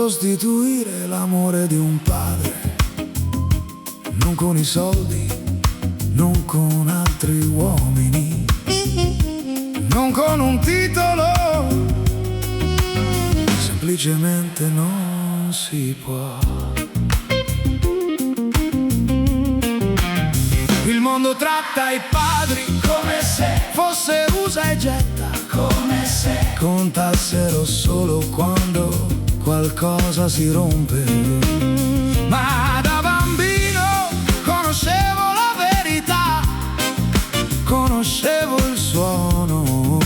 sostituire l'amore di un padre, non con i soldi, non con altri uomini, non con un titolo, semplicemente non si può. Il mondo tratta i padri come se fosse usa e getta, come se contassero solo quando qualcosa si rompe. Ma da bambino conoscevo la verità, conoscevo il suono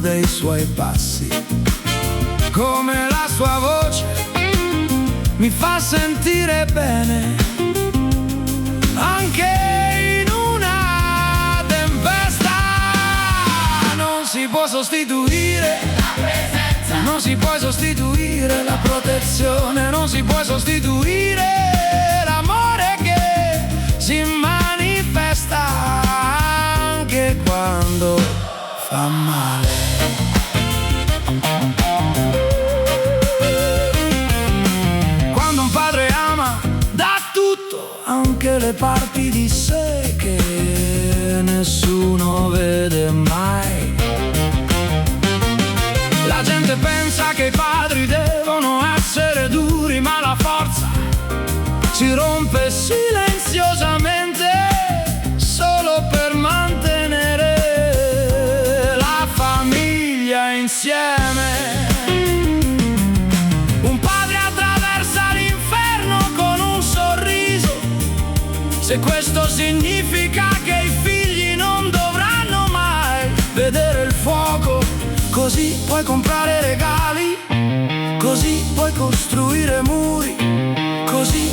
dei suoi passi, come la sua voce mi fa sentire bene anche in una tempesta. Non si può sostituire la presenza, non si può sostituire la protezione, non si può sostituire l'amore che si manifesta anche quando fa male. Quando un padre ama, dà tutto, anche le parti di sé che nessuno vede mai. La gente pensa che i padri devono essere duri, ma la forza si rompe silenziosamente solo per mantenere la famiglia insieme. Un padre attraversa l'inferno con un sorriso, se questo significa che i figli non dovranno mai vedere il fuoco. Così puoi comprare regali, così puoi costruire muri, così